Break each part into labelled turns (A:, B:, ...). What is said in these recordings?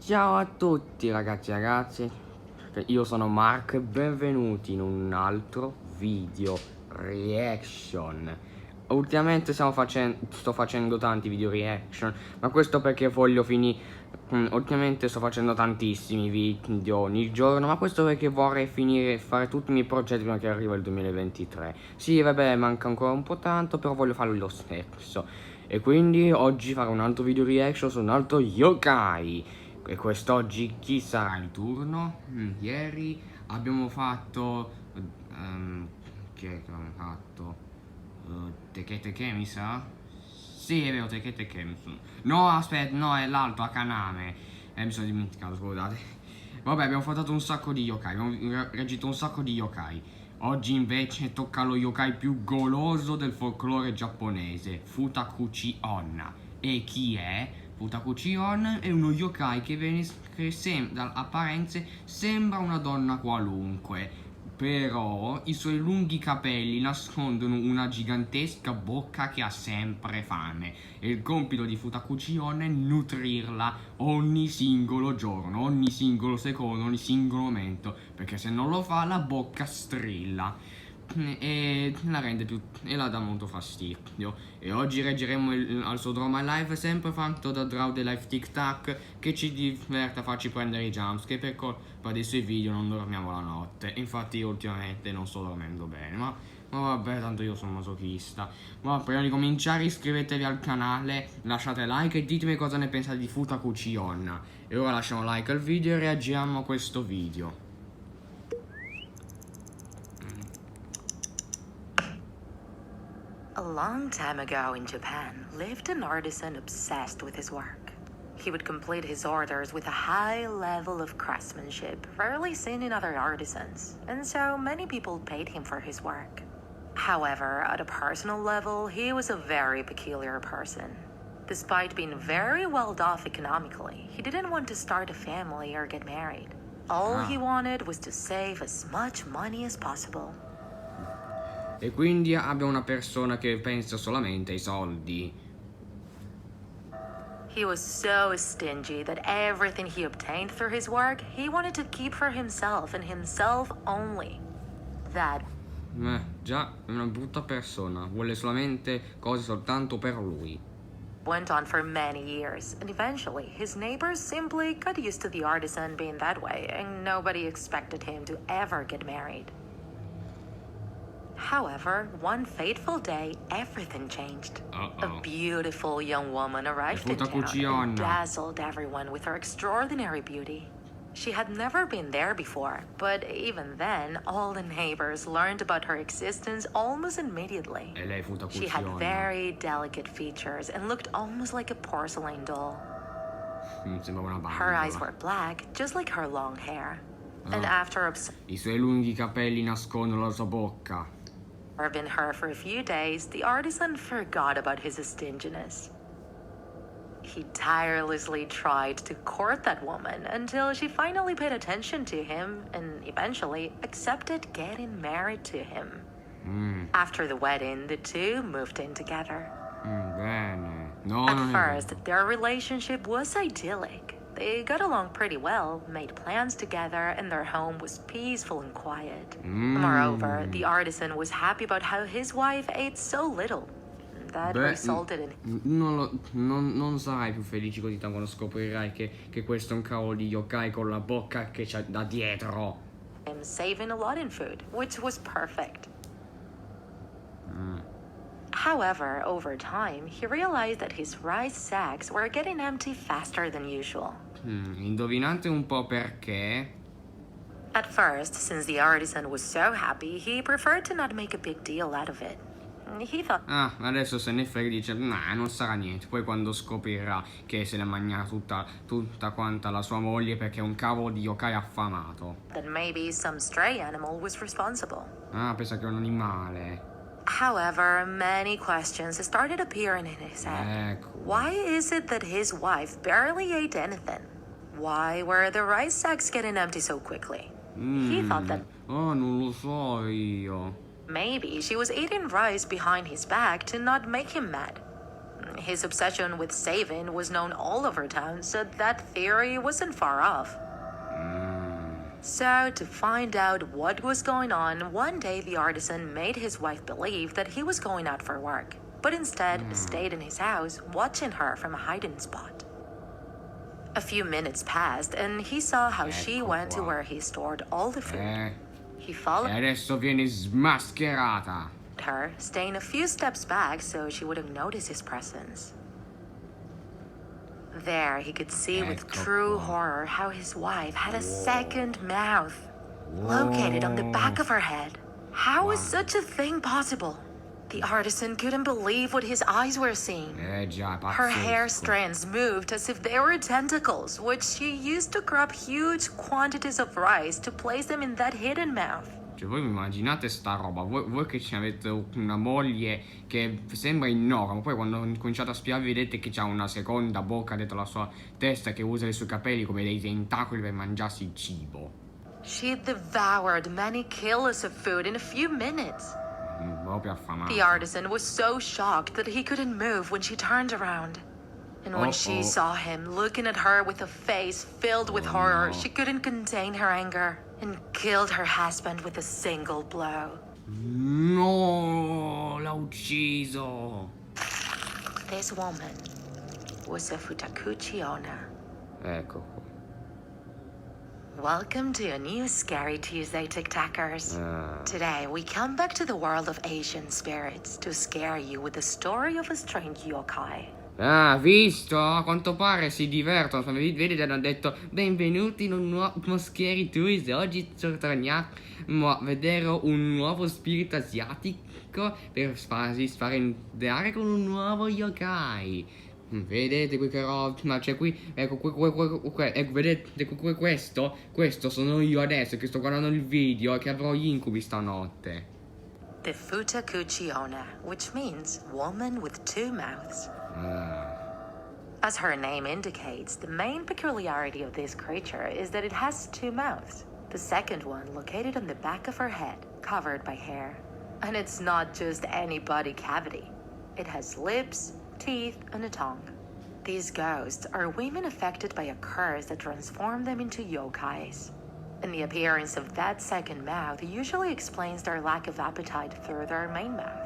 A: Ciao a tutti ragazzi e ragazze, io sono Mark e benvenuti in un altro video reaction. Ultimamente sto facendo tanti video reaction, ma questo perché voglio finire. Ultimamente sto facendo tantissimi video ogni giorno, ma questo perché vorrei finire, fare tutti i miei progetti prima che arriva il 2023. Sì, vabbè, manca ancora un po' tanto, però voglio farlo lo stesso. E quindi oggi farò un altro video reaction su un altro yokai. E quest'oggi chi sarà il turno? Ieri abbiamo fatto chi è che abbiamo fatto? Teke mi sa? Sì, è vero, Teke mi sa. No, aspetta, no, è l'altro, Akaname. Mi sono dimenticato, scusate. Vabbè, abbiamo fatto un sacco di yokai, abbiamo reagito un sacco di yokai. Oggi invece tocca lo yokai più goloso del folklore giapponese, Futakuchi Onna. E chi è? Futakuchi Onna è uno yokai che da apparenze sembra una donna qualunque, però i suoi lunghi capelli nascondono una gigantesca bocca che ha sempre fame e il compito di Futakuchi Onna è nutrirla ogni singolo giorno, ogni singolo secondo, ogni singolo momento, perché se non lo fa la bocca strilla e la rende più e la dà molto fastidio. E oggi reggeremo al suo drama live sempre fatto da Draw the Life Tic Tac, che ci diverte a farci prendere i jumpscare. Per colpa dei suoi video non dormiamo la notte, infatti io ultimamente non sto dormendo bene, ma vabbè, tanto io sono masochista. Ma prima di cominciare iscrivetevi al canale, lasciate like e ditemi cosa ne pensate di Futakuchi Onna. E ora lasciamo like al video e reagiamo a questo video.
B: A long time ago in Japan lived an artisan obsessed with his work. He would complete his orders with a high level of craftsmanship rarely seen in other artisans, and so many people paid him for his work. However, at a personal level, he was a very peculiar person. Despite being very well off economically, he didn't want to start a family or get married. All he wanted was to save as much money as possible.
A: E quindi abbiamo una persona che pensa solamente ai soldi.
B: He was so stingy that everything he obtained through his work, he wanted to keep for himself and himself only. That
A: Già, è una brutta persona, vuole solamente cose soltanto per lui.
B: went on for many years, and eventually his neighbors simply got used to the artisan being that way, and nobody expected him to ever get married. However, one fateful day, everything changed. A beautiful young woman arrived in town and dazzled everyone with her extraordinary beauty. She had never been there before, but even then, all the neighbors learned about her existence almost immediately. She had very delicate features and looked almost like a porcelain doll. Her eyes were black, just like her long hair. And after
A: I suoi lunghi capelli nascondono la sua bocca.
B: observing her for a few days, the artisan forgot about his stinginess. He tirelessly tried to court that woman until she finally paid attention to him and eventually accepted getting married to him. After the wedding, the two moved in together.
A: Bene. No,
B: At first, their relationship was idyllic. They got along pretty well, made plans together, and their home was peaceful and quiet. Moreover, the artisan was happy about how his wife ate so little. That resulted in
A: non sarai più felice così tanto quando scoprirai che questo è un cavolo di yokai con la bocca che c'ha da dietro.
B: him saving a lot in food, which was perfect. However, over time, he realized that his rice sacks were getting empty faster than usual.
A: Indovinate un po' perché?
B: At first, since the artisan was so happy, he preferred to not make a big deal out of it. He thought
A: Adesso se ne frega, dice, nah, non sarà niente. Poi quando scoprirà che se ne mangia tutta quanta la sua moglie perché è un cavolo di yokai affamato.
B: that maybe some stray animal was responsible.
A: Pensa che è un animale.
B: However, many questions started appearing in his head.
A: Ecco.
B: Why is it that his wife barely ate anything? Why were the rice sacks getting empty so quickly? He thought that
A: Non lo so io.
B: maybe she was eating rice behind his back to not make him mad. His obsession with saving was known all over town, so that theory wasn't far off. So, to find out what was going on, one day the artisan made his wife believe that he was going out for work, but instead stayed in his house, watching her from a hiding spot. A few minutes passed, and he saw how she went to where he stored all the food. He followed
A: adesso vieni smascherata.
B: her, staying a few steps back so she wouldn't notice his presence. There, he could see with true horror how his wife had a second mouth located on the back of her head. How was such a thing possible? The artisan couldn't believe what his eyes were seeing.
A: Già,
B: Her hair
A: pazzesco.
B: strands moved as if they were tentacles, which she used to grab huge quantities of rice to place them in that hidden mouth.
A: Cioè, voi immaginate sta roba, voi che avete una moglie che sembra innocua, ma poi quando cominciate a spiare vedete che c'ha una seconda bocca dentro la sua testa che usa i suoi capelli come dei tentacoli per mangiarsi il cibo.
B: She devoured many kilos of food in a few minutes.
A: Proprio affamato.
B: The artisan was so shocked that he couldn't move when she turned around. And when she saw him looking at her with a face filled with horror, she couldn't contain her anger and killed her husband with a single blow.
A: No, l'ha ucciso.
B: This woman was a Futakuchi Onna.
A: Ecco qua.
B: Welcome to a new Scary Tuesday, TikTokers. Today, we come back to the world of Asian spirits to scare you with the story of a strange yokai.
A: Ah, visto? A quanto pare si divertono. Vedete, hanno detto benvenuti in un nuovo Scary Tuesday. Oggi torniamo a vedere un nuovo spirito asiatico per farsi sfaventare con un nuovo yokai. Vedete qui che roba, cioè qui, ecco, ecco, vedete questo sono io adesso che sto guardando il video e che avrò gli incubi stanotte.
B: The Futakuchi Onna, which means woman with two mouths. As her name indicates, the main peculiarity of this creature is that it has two mouths. The second one located on the back of her head, covered by hair. And it's not just any body cavity. It has lips, teeth, and a tongue. These ghosts are women affected by a curse that transforms them into yokais. And the appearance of that second mouth usually explains their lack of appetite through their main mouth.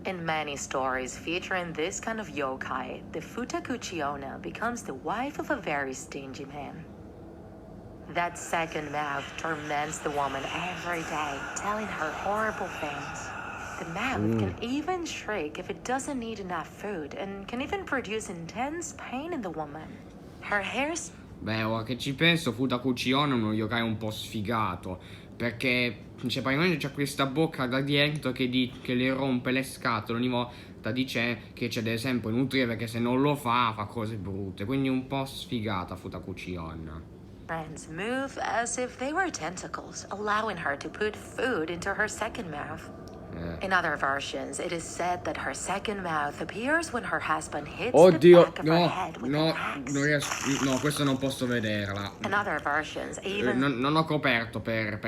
B: In many stories featuring this kind of yokai, the Futakuchi Onna becomes the wife of a very stingy man. That second mouth torments the woman every day, telling her horrible things. The mouth can even shriek if it doesn't need enough food and can even produce intense pain in the woman. Her hair's
A: Beh, ora che ci penso, Futakuchi Onna è uno yokai un po' sfigato, perché praticamente c'è questa bocca da dietro che le rompe le scatole ogni volta, dice che c'è ad esempio nutrire perché se non lo fa cose brutte, quindi un po' sfigata Futakuchi Onna.
B: friends move as if they were tentacles, allowing her to put food into her second mouth. In other versions, it is said that her second mouth appears when her husband hits the back of her head with an axe.
A: No, questo non posso vederla.
B: In other versions, even
A: Non ho coperto per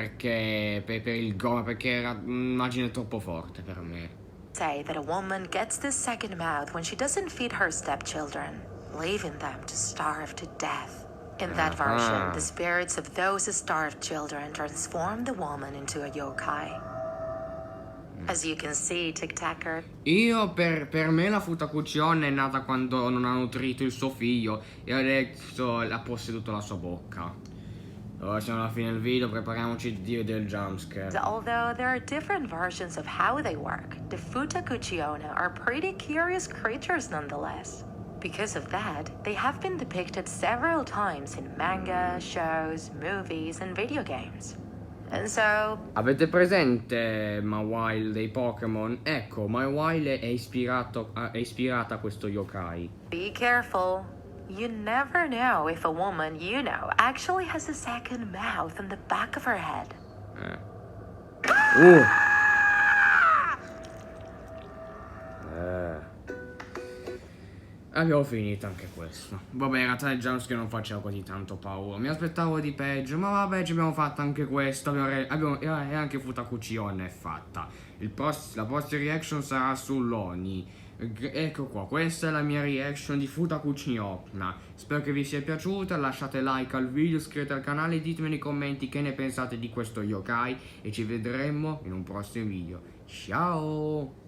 A: il goma, perché era un'immagine troppo forte per me.
B: say that a woman gets this second mouth when she doesn't feed her stepchildren, leaving them to starve to death. In that version, the spirits of those starved children transform the woman into a yokai. As you can see, TikToker,
A: Io per me la Futakuchi Onna è nata quando non ha nutrito il suo figlio e adesso ha posseduto la sua bocca. Ora siamo alla fine del video, prepariamoci di vedere il jumpscare.
B: although there are different versions of how they work, the Futakuchi Onna are pretty curious creatures nonetheless. Because of that, they have been depicted several times in manga, shows, movies, and video games. And so,
A: Avete presente Mawile dei Pokémon? Ecco, Mawile è ispirata a questo yokai.
B: be careful. You never know if a woman you know actually has a second mouth on the back of her head.
A: Abbiamo finito anche questo. Vabbè, in realtà il jumpscare non faceva così tanto paura. Mi aspettavo di peggio, ma vabbè, ci abbiamo fatto anche questo. E anche Futakuchi Onna è fatta. La prossima reaction sarà sull'Oni. Ecco qua, questa è la mia reaction di Futakuchi Onna. Spero che vi sia piaciuta, lasciate like al video, iscrivetevi al canale e ditemi nei commenti che ne pensate di questo yokai e ci vedremo in un prossimo video. Ciao!